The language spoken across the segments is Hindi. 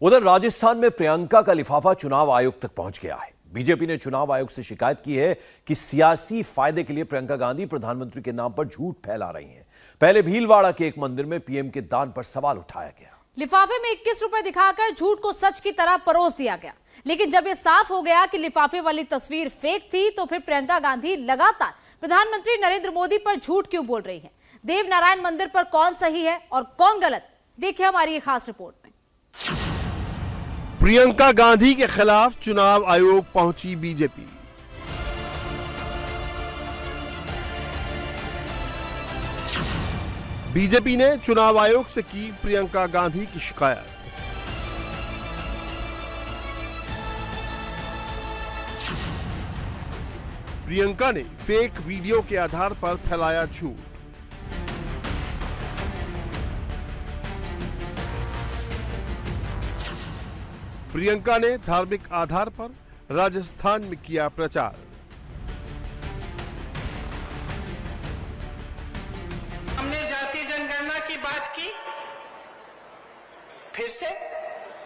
उधर राजस्थान में प्रियंका का लिफाफा चुनाव आयोग तक पहुंच गया है। बीजेपी ने चुनाव आयोग से शिकायत की है कि सियासी फायदे के लिए प्रियंका गांधी प्रधानमंत्री के नाम पर झूठ फैला रही हैं। पहले भीलवाड़ा के एक मंदिर में पीएम के दान पर सवाल उठाया गया। लिफाफे में 21 रुपए दिखाकर झूठ को सच की तरह परोस दिया गया, लेकिन जब यह साफ हो गया कि लिफाफे वाली तस्वीर फेक थी, तो फिर प्रियंका गांधी लगातार प्रधानमंत्री नरेंद्र मोदी पर झूठ क्यों बोल रही हैं? देव नारायण मंदिर पर कौन सही है और कौन गलत, देखिए हमारी ये खास रिपोर्ट में। प्रियंका गांधी के खिलाफ चुनाव आयोग पहुंची बीजेपी। बीजेपी ने चुनाव आयोग से की प्रियंका गांधी की शिकायत। प्रियंका ने फेक वीडियो के आधार पर फैलाया झूठ। प्रियंका ने धार्मिक आधार पर राजस्थान में किया प्रचार। हमने जाति जनगणना की बात की, फिर से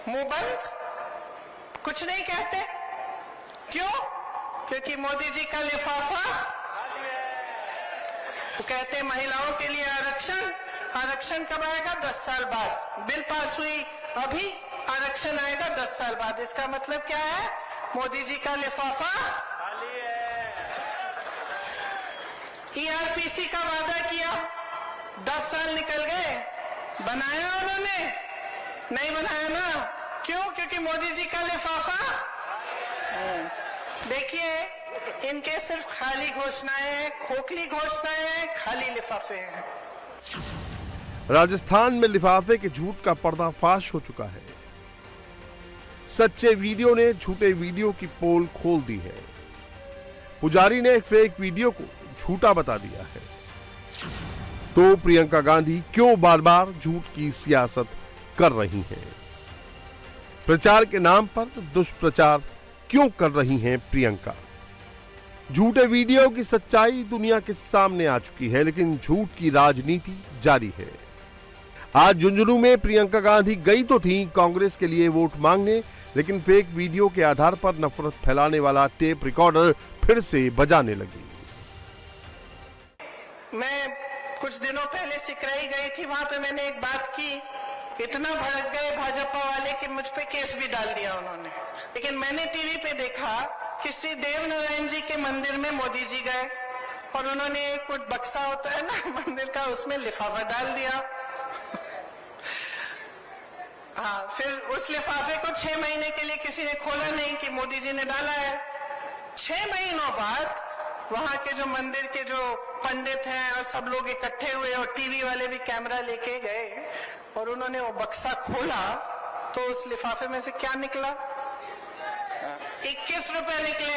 मुंह बंद, कुछ नहीं कहते। क्यों? क्योंकि मोदी जी का लिफाफा, वो कहते महिलाओं के लिए आरक्षण कब आएगा? 10 साल बाद। बिल पास हुई अभी, आरक्षण आएगा 10 साल बाद। इसका मतलब क्या है? मोदी जी का लिफाफा खाली है। ईआरपीसी का वादा किया, 10 साल निकल गए, बनाया उन्होंने? नहीं बनाया ना। क्यों? क्योंकि मोदी जी का लिफाफा। देखिए, इनके सिर्फ खाली घोषणाएं, खोखली घोषणाएं, खाली लिफाफे हैं। राजस्थान में लिफाफे के झूठ का पर्दाफाश हो चुका है। सच्चे वीडियो ने झूठे वीडियो की पोल खोल दी है। पुजारी ने फेक वीडियो को झूठा बता दिया है। तो प्रियंका गांधी क्यों बार बार झूठ की सियासत कर रही हैं? प्रचार के नाम पर दुष्प्रचार क्यों कर रही हैं प्रियंका? झूठे वीडियो की सच्चाई दुनिया के सामने आ चुकी है, लेकिन झूठ की राजनीति जारी है। आज झुंझुनू में प्रियंका गांधी गई तो थी कांग्रेस के लिए वोट मांगने, लेकिन फेक वीडियो के आधार पर नफरत फैलाने वाला टेप रिकॉर्डर फिर से बजाने लगी। मैं कुछ दिनों पहले सिकराई गई थी, वहां पे मैंने एक बात की, इतना भड़क गए भाजपा वाले कि मुझ पे केस भी डाल दिया उन्होंने। लेकिन मैंने टीवी पे देखा कि श्री देव नारायण जी के मंदिर में मोदी जी गए और उन्होंने एक बक्सा होता है ना मंदिर का, उसमें लिफाफा डाल दिया। हाँ, फिर उस लिफाफे को 6 महीने के लिए किसी ने खोला नहीं कि मोदी जी ने डाला है। 6 महीनों बाद वहां के जो मंदिर के जो पंडित हैं और सब लोग इकट्ठे हुए और टीवी वाले भी कैमरा लेके गए और उन्होंने वो बक्सा खोला, तो उस लिफाफे में से क्या निकला? 21 रुपए निकले।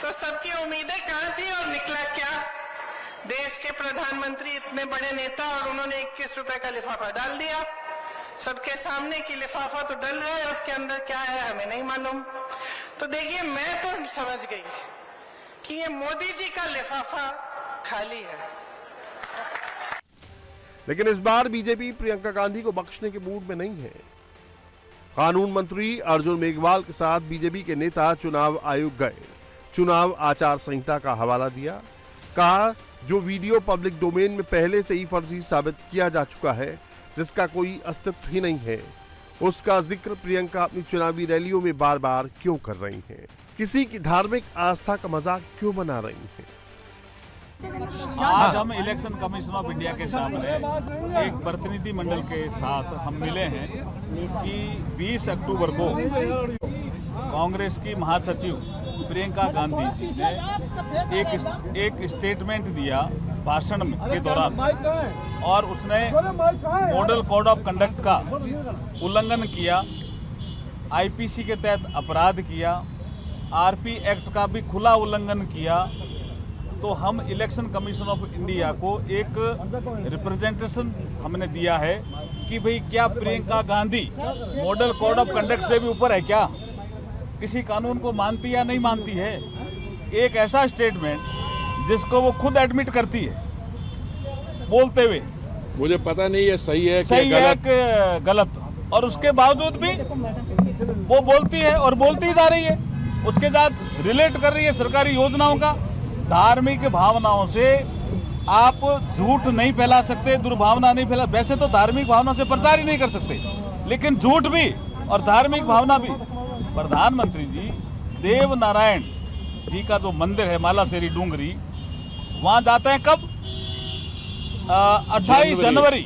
तो सबकी उम्मीदें कहां थी और निकला क्या? देश के प्रधानमंत्री इतने बड़े नेता और उन्होंने 21 रुपए का लिफाफा डाल दिया सबके सामने की लिफाफा तो डल रहा है, उसके अंदर क्या है हमें नहीं मालूम। तो देखिए, मैं तो समझ गई कि ये मोदी जी का लिफाफा खाली है। लेकिन इस बार बीजेपी प्रियंका गांधी को बख्शने के मूड में नहीं है। कानून मंत्री अर्जुन मेघवाल के साथ बीजेपी के नेता चुनाव आयोग गए, चुनाव आचार संहिता का हवाला दिया, कहा जो वीडियो पब्लिक डोमेन में पहले से ही फर्जी साबित किया जा चुका है, जिसका कोई अस्तित्व ही नहीं है, उसका जिक्र प्रियंका अपनी चुनावी रैलियों में बार बार क्यों कर रही हैं? किसी की धार्मिक आस्था का मजाक क्यों बना रही हैं? आज हम इलेक्शन कमीशन ऑफ इंडिया के सामने एक प्रतिनिधि मंडल के साथ हम मिले हैं कि 20 अक्टूबर को कांग्रेस की महासचिव प्रियंका गांधी जी ने एक स्टेटमेंट दिया भाषण के दौरान, और उसने मॉडल कोड ऑफ कंडक्ट का उल्लंघन किया, आईपीसी के तहत अपराध किया, आरपी एक्ट का भी खुला उल्लंघन किया। तो हम इलेक्शन कमीशन ऑफ इंडिया को एक रिप्रेजेंटेशन हमने दिया है कि भाई क्या Priyanka Gandhi model code of conduct से भी ऊपर है क्या? किसी कानून को मानती या नहीं मानती है? एक ऐसा स्टेटमेंट जिसको वो खुद एडमिट करती है बोलते हुए मुझे पता नहीं है सही है सही कि है गलत। कि गलत, और उसके बावजूद भी वो बोलती है और बोलती ही जा रही है, उसके साथ रिलेट कर रही है सरकारी योजनाओं का। धार्मिक भावनाओं से आप झूठ नहीं फैला सकते, दुर्भावना नहीं फैला। वैसे तो धार्मिक भावना से प्रचार ही नहीं कर सकते, लेकिन झूठ भी और धार्मिक भावना भी। प्रधानमंत्री जी देव नारायण जी का जो मंदिर है मालासेरी डूंगरी, वहां जाते हैं कब? 28 जनवरी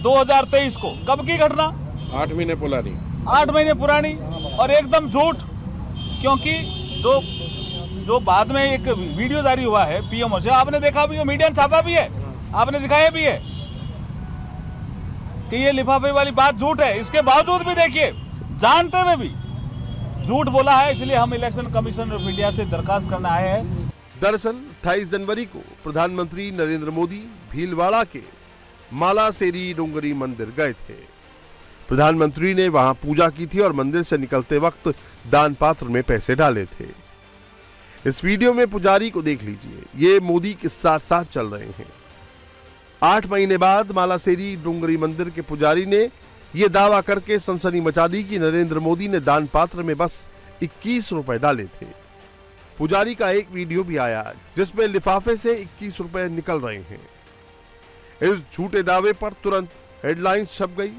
2023 को। कब की घटना? 8 महीने पुरानी। 8 महीने पुरानी, और एकदम झूठ। क्योंकि जो बाद में एक वीडियो जारी हुआ है पीएमओ से, आपने देखा भी है, मीडिया ने छापा भी है, आपने दिखाया भी है कि ये लिफाफे वाली बात झूठ है। इसके बावजूद भी देखिए, जानते हुए भी झूठ बोला है। इसलिए हम इलेक्शन कमीशन ऑफ इंडिया से दरखास्त करने आए हैं। दरअसल 28 जनवरी को प्रधानमंत्री नरेंद्र मोदी भीलवाड़ा के मालासेरी डूंगरी मंदिर गए थे। प्रधानमंत्री ने वहां पूजा की थी और मंदिर से निकलते वक्त दान पात्र में पैसे डाले थे। इस वीडियो में पुजारी को देख लीजिए, ये मोदी के साथ साथ चल रहे हैं। 8 महीने बाद मालासेरी डूंगरी मंदिर के पुजारी ने यह दावा करके सनसनी मचा दी कि नरेंद्र मोदी ने दान पात्र में बस 21 रुपए डाले थे। पुजारी का एक वीडियो भी आया जिसमें लिफाफे से 21 रुपए निकल रहे हैं। इस झूठे दावे पर तुरंत हेडलाइंस छप गई,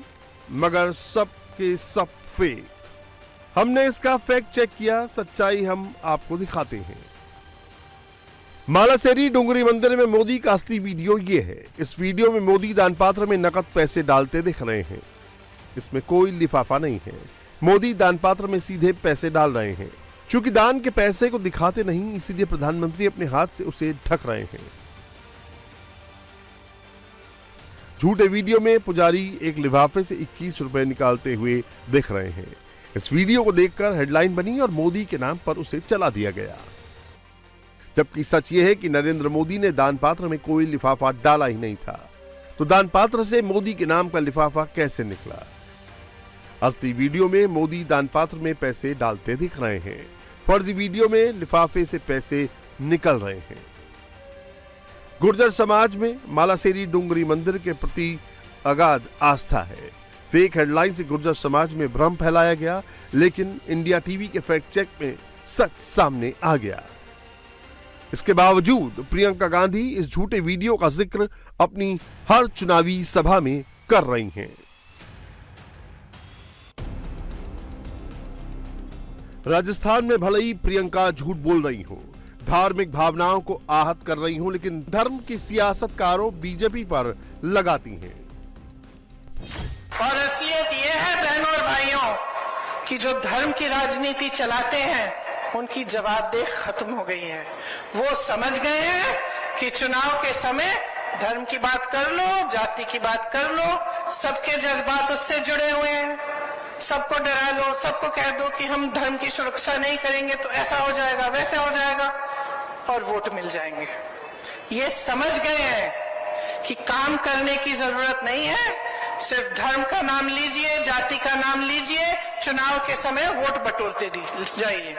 मगर सब के सब फेक। हमने इसका फैक्ट चेक किया, सच्चाई हम आपको दिखाते हैं। मालासेरी डूंगरी मंदिर में मोदी का असली वीडियो ये है। इस वीडियो में मोदी दान पात्र में नकद पैसे डालते दिख रहे हैं। इसमें कोई लिफाफा नहीं है, मोदी दान पात्र में सीधे पैसे डाल रहे हैं। चूंकि दान के पैसे को दिखाते नहीं, इसीलिए प्रधानमंत्री अपने हाथ से उसे ढक रहे हैं। झूठे वीडियो में पुजारी एक लिफाफे से 21 रुपए निकालते हुए दिख रहे हैं। इस वीडियो को देखकर हेडलाइन बनी और मोदी के नाम पर उसे चला दिया गया, जबकि सच यह है कि नरेंद्र मोदी ने दान पात्र में कोई लिफाफा डाला ही नहीं था। तो दान पात्र से मोदी के नाम का लिफाफा कैसे निकला? असली वीडियो में मोदी दान पात्र में पैसे डालते दिख रहे हैं, फर्जी वीडियो में लिफाफे से पैसे निकल रहे हैं। गुर्जर समाज में मालासेरी डूंगरी मंदिर के प्रति अगाध आस्था है। फेक हेडलाइन से गुर्जर समाज में भ्रम फैलाया गया, लेकिन इंडिया टीवी के फैक्ट चेक में सच सामने आ गया। इसके बावजूद प्रियंका गांधी इस झूठे वीडियो का जिक्र अपनी हर चुनावी सभा में कर रही हैं। राजस्थान में भले ही प्रियंका झूठ बोल रही हो, धार्मिक भावनाओं को आहत कर रही हूं, लेकिन धर्म की सियासत का आरोप बीजेपी पर लगाती हैं। और असलियत यह है बहनों और भाइयों कि जो धर्म की राजनीति चलाते हैं उनकी जवाबदेही खत्म हो गई है। वो समझ गए हैं कि चुनाव के समय धर्म की बात कर लो, जाति की बात कर लो, सबके जज्बात उससे जुड़े हुए हैं। सबको डरा लो, सबको कह दो कि हम धर्म की सुरक्षा नहीं करेंगे तो ऐसा हो जाएगा, वैसा हो जाएगा, और वोट मिल जाएंगे। ये समझ गए हैं कि काम करने की जरूरत नहीं है, सिर्फ धर्म का नाम लीजिए, जाति का नाम लीजिए, चुनाव के समय वोट बटोरते जाइए।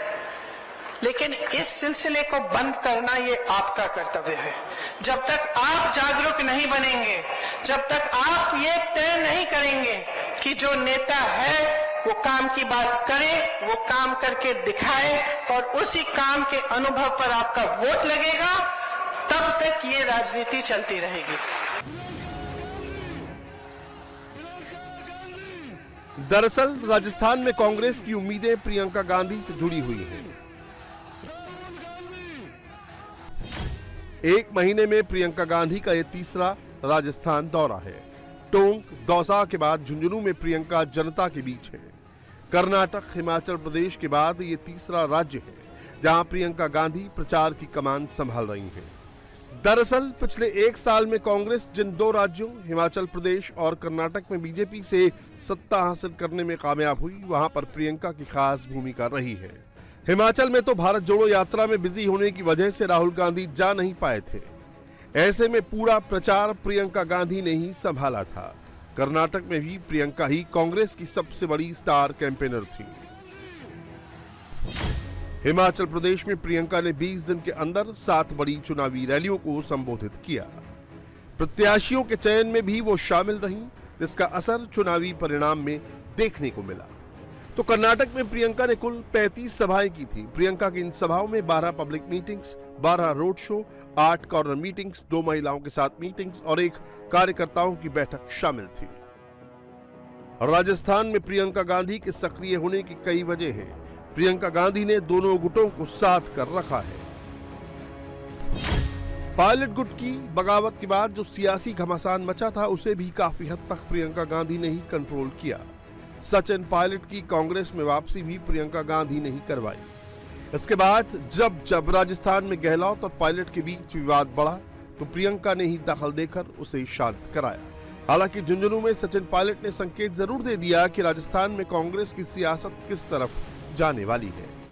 लेकिन इस सिलसिले को बंद करना ये आपका कर्तव्य है। जब तक आप जागरूक नहीं बनेंगे, जब तक आप ये तय नहीं करेंगे कि जो नेता है वो काम की बात करे, वो काम करके दिखाए और उसी काम के अनुभव पर आपका वोट लगेगा, तब तक ये राजनीति चलती रहेगी। दरअसल राजस्थान में कांग्रेस की उम्मीदें प्रियंका गांधी से जुड़ी हुई हैं। 1 महीने में प्रियंका गांधी का यह तीसरा राजस्थान दौरा है। टोंक, दौसा के बाद झुंझुनू में प्रियंका जनता के बीच है। कर्नाटक, हिमाचल प्रदेश के बाद ये तीसरा राज्य है जहां प्रियंका गांधी प्रचार की कमान संभाल रही हैं। दरअसल पिछले 1 साल में कांग्रेस जिन 2 राज्यों हिमाचल प्रदेश और कर्नाटक में बीजेपी से सत्ता हासिल करने में कामयाब हुई, वहां पर प्रियंका की खास भूमिका रही है। हिमाचल में तो भारत जोड़ो यात्रा में बिजी होने की वजह से राहुल गांधी जा नहीं पाए थे। ऐसे में पूरा प्रचार प्रियंका गांधी ने ही संभाला था। कर्नाटक में भी प्रियंका ही कांग्रेस की सबसे बड़ी स्टार कैंपेनर थी। हिमाचल प्रदेश में प्रियंका ने 20 दिन के अंदर 7 बड़ी चुनावी रैलियों को संबोधित किया। प्रत्याशियों के चयन में भी वो शामिल रहीं, जिसका असर चुनावी परिणाम में देखने को मिला। तो कर्नाटक में प्रियंका ने कुल 35 सभाएं की थी। प्रियंका की इन सभाओं में 12 public meetings, 12 road show, 8 corner meetings, 2 महिलाओं के साथ मीटिंग्स और 1 कार्यकर्ताओं की बैठक शामिल थी। राजस्थान में प्रियंका गांधी के सक्रिय होने की कई वजह हैं। प्रियंका गांधी ने दोनों गुटों को साथ कर रखा है। पायलट गुट की बगावत के बाद जो सियासी घमासान मचा था, उसे भी काफी हद तक प्रियंका गांधी ने ही कंट्रोल किया। सचिन पायलट की कांग्रेस में वापसी भी प्रियंका गांधी ने ही करवाई। इसके बाद जब राजस्थान में गहलोत और पायलट के बीच विवाद बढ़ा, तो प्रियंका ने ही दखल देकर उसे शांत कराया। हालांकि झुंझुनू में सचिन पायलट ने संकेत जरूर दे दिया कि राजस्थान में कांग्रेस की सियासत किस तरफ जाने वाली है।